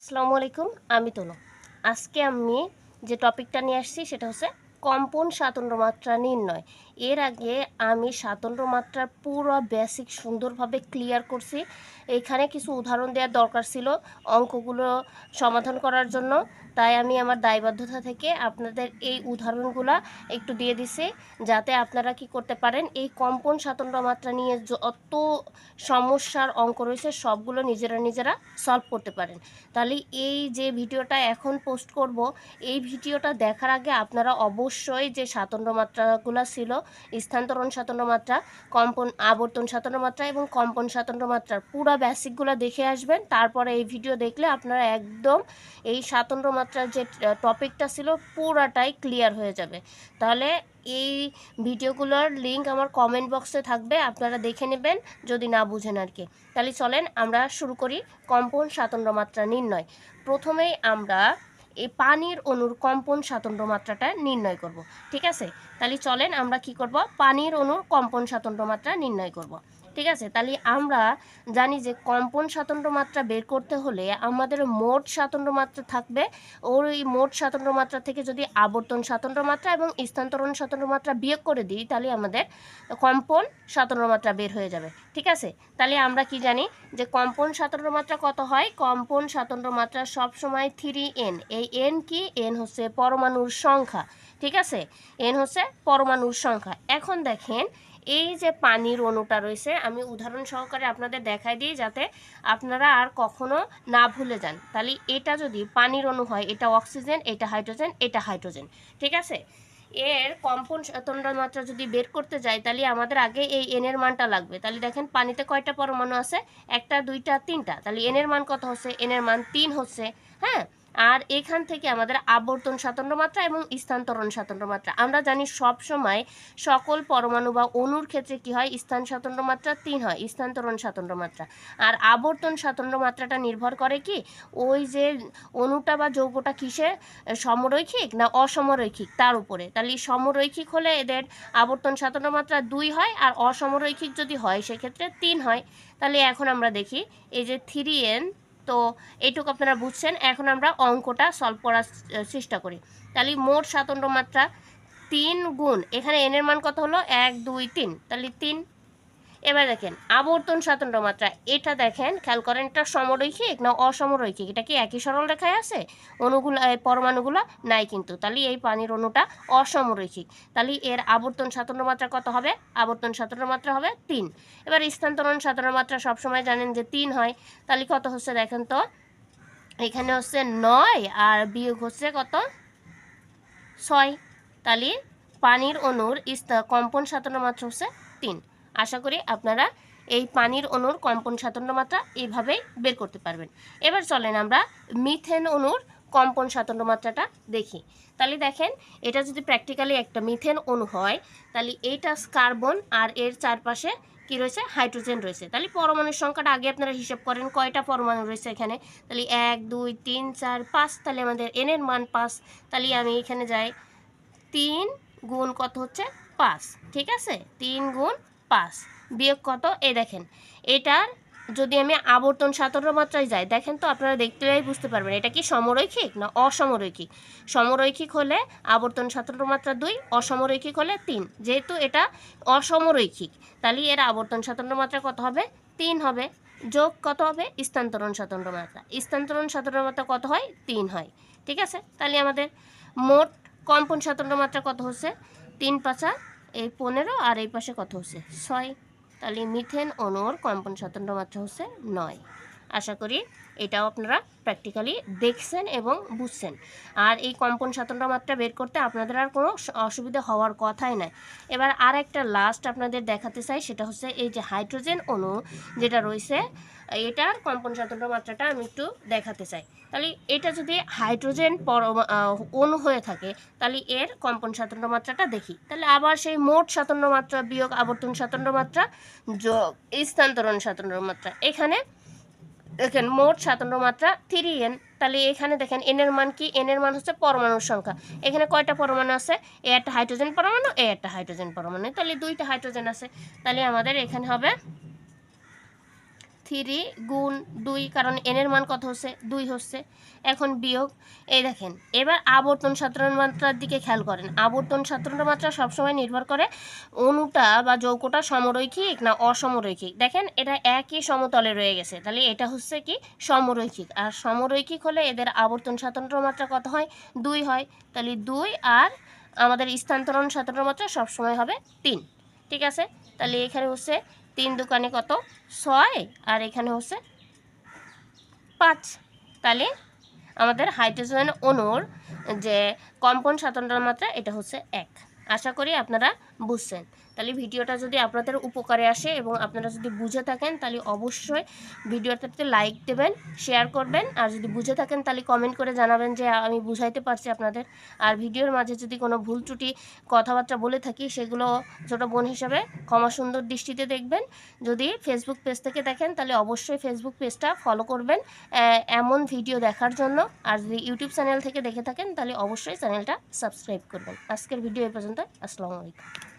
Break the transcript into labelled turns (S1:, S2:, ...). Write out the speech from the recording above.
S1: আসসালামু আলাইকুম, আমি তনু। আজকে আমি যে টপিকটা নিয়ে আসছি সেটা হচ্ছে কম্পন স্বাতন্ত্র্য মাত্রা নির্ণয়। এর আগে আমি স্বাতন্ত্র্য মাত্রার পুরো বেসিক সুন্দরভাবে ক্লিয়ার করছি। এখানে কিছু উদাহরণ দেওয়ার দরকার ছিল অঙ্কগুলো সমাধান করার জন্য, তাই আমি আমার দায়বদ্ধতা থেকে আপনাদের এই উদাহরণগুলো একটু দিয়ে দিছি, যাতে আপনারা কি করতে পারেন, এই কম্পন স্বাতন্ত্র্য মাত্রা নিয়ে যত সমস্যার অঙ্ক রয়েছে সবগুলো নিজেরা সলভ করতে পারেন। তাহলে এই যে ভিডিওটা এখন পোস্ট করব, এই ভিডিওটা দেখার আগে আপনারা অবশ্যই যে স্বাতন্ত্র্য মাত্রাগুলো ছিল, স্থানান্তরণ স্বাতন্ত্র্য মাত্রা, কম্পন আবর্তন স্বাতন্ত্র্য মাত্রা এবং কম্পন স্বাতন্ত্র্য মাত্রার পুরো বেসিকগুলো দেখে আসবেন। তারপরে এই ভিডিও দেখলে আপনারা একদম এই স্বাতন্ত্র্য মাত্রার যে টপিকটা ছিল পুরাটাই ক্লিয়ার হয়ে যাবে। তাহলে এই ভিডিওগুলোর লিঙ্ক আমার কমেন্ট বক্সে থাকবে, আপনারা দেখে নেবেন যদি না বুঝেন আর কি। তাহলে চলেন আমরা শুরু করি কম্পন স্বাতন্ত্র্য মাত্রা নির্ণয়। প্রথমেই আমরা এই পানির অণুর কম্পন স্বাতন্ত্র্য মাত্রাটা নির্ণয় করব, ঠিক আছে? তাহলে চলেন আমরা কি করব, পানির অণুর কম্পন স্বাতন্ত্র্য মাত্রা নির্ণয় করব, ঠিক আছে? তাহলে আমরা জানি যে কম্পন স্বাতন্ত্র্য মাত্রা বের করতে হলে আমাদের মোট স্বাতন্ত্র্য মাত্রা থাকবে, ওই মোট স্বাতন্ত্র্য মাত্রা থেকে যদি আবর্তন স্বাতন্ত্র্য মাত্রা এবং স্থানান্তরণ স্বাতন্ত্র্য মাত্রা বিয়োগ করে দিই, তাহলে আমাদের কম্পন স্বাতন্ত্র্য মাত্রা বের হয়ে যাবে, ঠিক আছে? তাহলে আমরা কি জানি যে কম্পন স্বাতন্ত্র্য মাত্রা কত হয়? কম্পন স্বাতন্ত্র্য মাত্রা সবসময় 3n। এই n কি? n হচ্ছে পরমাণুর সংখ্যা, ঠিক আছে? n হচ্ছে পরমাণুর সংখ্যা। এখন দেখেন এই যে পানির অণুটা রয়েছে, আমি উদাহরণ সহকারে আপনাদের দেখাই দিই যাতে আপনারা আর কখনো না ভুলে যান। তাহলে এটা যদি পানির অণু হয়, এটা অক্সিজেন, এটা হাইড্রোজেন, এটা হাইড্রোজেন, ঠিক আছে? এর কম্পন স্বাতন্ত্র্য মাত্রা যদি বের করতে যাই, তাহলে আমাদের আগে এই এন এর মানটা লাগবে। তাহলে দেখেন পানিতে কয়টা পরমাণু আছে? একটা, দুইটা, তিনটা। তাহলে এন এর মান কত হচ্ছে? এন এর মান 3 হচ্ছে, হ্যাঁ। আর এখান থেকে আমাদের আবর্তন স্বাতন্ত্র্য মাত্রা এবং স্থানান্তরণ স্বাতন্ত্র্য মাত্রা, আমরা জানি সব সময় সকল পরমাণু বা অণুর ক্ষেত্রে কি হয়? স্থান স্বাতন্ত্র্য মাত্রা 3 হয়, স্থানান্তরণ স্বাতন্ত্র্য মাত্রা। আর আবর্তন স্বাতন্ত্র্য মাত্রাটা নির্ভর করে কি, ওই যে অণুটা বা যৌগটা কিসে সমরৈখিক না অসমরৈখিক তার উপরে। তাহলে সমরৈখিক হলে এদের আবর্তন স্বাতন্ত্র্য মাত্রা 2 হয়, আর অসমরৈখিক যদি হয় সেক্ষেত্রে 3 হয়। তাহলে এখন আমরা দেখি এই যে 3n, তো এইটুকু আপনারা বুঝছেন। এখন আমরা অঙ্কটা সলভ করার চেষ্টা করি। তাহলে মোট স্বাতন্ত্র্য মাত্রা 3 গুণ, এখানে n এর মান কত হলো? 1 2 3, তাহলে 3। এবার দেখেন আবর্তন স্বাতন্ত্র্য মাত্রা, এটা দেখেন খেয়াল করেন, এটা সমরৈখিক না অসমরৈখিক? এটা কি একই সরল রেখায় আছে অণুগুলো, পরমাণুগুলো? নাই কিন্তু। তাহলে এই পানির অণুটা অসমরৈখিক। তাহলে এর আবর্তন স্বাতন্ত্র্য মাত্রা কত হবে? আবর্তন স্বাতন্ত্র্য মাত্রা হবে 3। এবার স্থানান্তরণ স্বাতন্ত্র্য মাত্রা সবসময় জানেন যে 3 হয়। তাহলে কত হচ্ছে দেখেন তো, এখানে হচ্ছে 9 আর বিয়োগ হচ্ছে কত? 6। তাহলে পানির অণুর কম্পন স্বাতন্ত্র্য মাত্রা হচ্ছে 3। আশা করি আপনারা এই পানির অণুর কম্পন স্বাতন্ত্র্য মাত্রা এইভাবেই বের করতে পারবেন। এবার চলেন আমরা মিথেন অণুর কম্পন স্বাতন্ত্র্য মাত্রাটা দেখি। তাহলে দেখেন এটা যদি প্র্যাকটিক্যালি একটা মিথেন অণু হয়, তাহলে এইটা কার্বন আর এর চারপাশে কি রয়েছে? হাইড্রোজেন রয়েছে। তাহলে পরমাণুর সংখ্যাটা আগে আপনারা হিসাব করেন, কয়টা পরমাণু রয়েছে এখানে? তাহলে 1 2 3 4 5, তাহলে আমাদের এন এর মান 5। তাহলে আমি এখানে যাই, 3 গুণ কত হচ্ছে? 5, ঠিক আছে? 3 গুণ 5 বিয়োগ কত? এই দেখেন এটার যদি আমি আবর্তন স্বাতন্ত্র্য মাত্রায় যাই, দেখেন তো আপনারা দেখলেই বুঝতে পারবেন এটা কি সমরৈখিক না অসমরৈখিক। সমরৈখিক হলে আবর্তন স্বাতন্ত্র্য মাত্রা 2, অসমরৈখিক হলে 3। যেহেতু এটা অসমরৈখিক, তাহলে এর আবর্তন স্বাতন্ত্র্য মাত্রা কত হবে? 3 হবে। যোগ কত হবে? স্থানান্তরণ স্বাতন্ত্র্য মাত্রা। স্থানান্তরণ স্বাতন্ত্র্য মাত্রা কত হয়? 3 হয়, ঠিক আছে? তাহলে আমাদের মোট কম্পন স্বাতন্ত্র্য মাত্রা কত হচ্ছে? 3 5 এই 15, আর এই পাশে কত হচ্ছে? 6। তাহলে মিথেন অণুর কম্পন স্বাতন্ত্র্য মাত্রা হচ্ছে 9। আশা করি এটাও আপনারা প্র্যাকটিক্যালি দেখছেন এবং বুঝছেন। আর এই কম্পন স্বাতন্ত্র্য মাত্রা বের করতে আপনাদের আর কোনো অসুবিধা হওয়ার কথাই নাই। এবার আর একটা লাস্ট আপনাদের দেখাতে চাই, সেটা হচ্ছে এই যে হাইড্রোজেন অণু যেটা রয়েছে, এটার কম্পন স্বাতন্ত্র্য মাত্রাটা আমি একটু দেখাতে চাই। তাহলে এটা যদি হাইড্রোজেন অণু হয়ে থাকে, তাহলে এর কম্পন স্বাতন্ত্র্য মাত্রাটা দেখি। তাহলে আবার সেই মোট স্বাতন্ত্র্য মাত্রা বিয়োগ আবর্তন স্বাতন্ত্র্য মাত্রা যোগ স্থানান্তরণ স্বাতন্ত্র্য মাত্রা। এখানে দেখেন মোট স্বাতন্ত্র্য মাত্রা 3n। তাহলে এখানে দেখেন এন এর মান কি? এন এর মান হচ্ছে পরমাণুর সংখ্যা। এখানে কয়টা পরমাণু আছে? এ একটা হাইড্রোজেন পরমাণু, এ একটা হাইড্রোজেন পরমাণু, তাহলে 2টা হাইড্রোজেন আছে। তাহলে আমাদের এখানে হবে 3 গুণ 2, কারণ n এর মান কত হচ্ছে 2 হচ্ছে। এখন বিয়োগ, এই দেখেন এবার আবর্তন সাধারণ মাত্রার দিকে খেয়াল করেন। আবর্তন সাধারণ মাত্রা সবসময় নির্ভর করে অণুটা বা যৌগটা সমরৈখিক না অসমরৈখিক। দেখেন এটা একই সমতলে রয়ে গেছে, তাহলে এটা হচ্ছে কি সমরৈখিক। আর সমরৈখিক হলে এদের আবর্তন স্বাতন্ত্র্য মাত্রা কত হয় 2 হয়। তাহলে 2 আর আমাদের স্থানান্তরণ স্বাতন্ত্র্য মাত্রা সবসময় হবে 3। ঠিক আছে, তাহলে এখানে হচ্ছে 3 দুকানে কত 6 আর এখানে হচ্ছে 5। তাহলে আমাদের হাইড্রোজেন অণুর যে কম্পন স্বাতন্ত্র্য মাত্রা এটা হচ্ছে 1। আশা করি আপনারা বুঝছেন। তাহলে ভিডিওটা যদি আপনাদের উপকারে আসে এবং আপনারা যদি বুঝে থাকেন তাহলে অবশ্যই ভিডিওটাতে লাইক দেবেন, শেয়ার করবেন। আর যদি বুঝে থাকেন তাহলে কমেন্ট করে জানাবেন যে আমি বুঝাইতে পারছি আপনাদের। আর ভিডিওর মাঝে যদি কোনো ভুল ত্রুটি কথাবার্তা বলে থাকি সেগুলো ছোটো বোন হিসাবে ক্ষমা সুন্দর দৃষ্টিতে দেখবেন। যদি ফেসবুক পেজ থেকে দেখেন তাহলে অবশ্যই ফেসবুক পেজটা ফলো করবেন এমন ভিডিও দেখার জন্য। আর যদি ইউটিউব চ্যানেল থেকে দেখে থাকেন তাহলে অবশ্যই চ্যানেলটা সাবস্ক্রাইব করবেন। আজকের ভিডিও এই পর্যন্ত। আসসালামু আলাইকুম।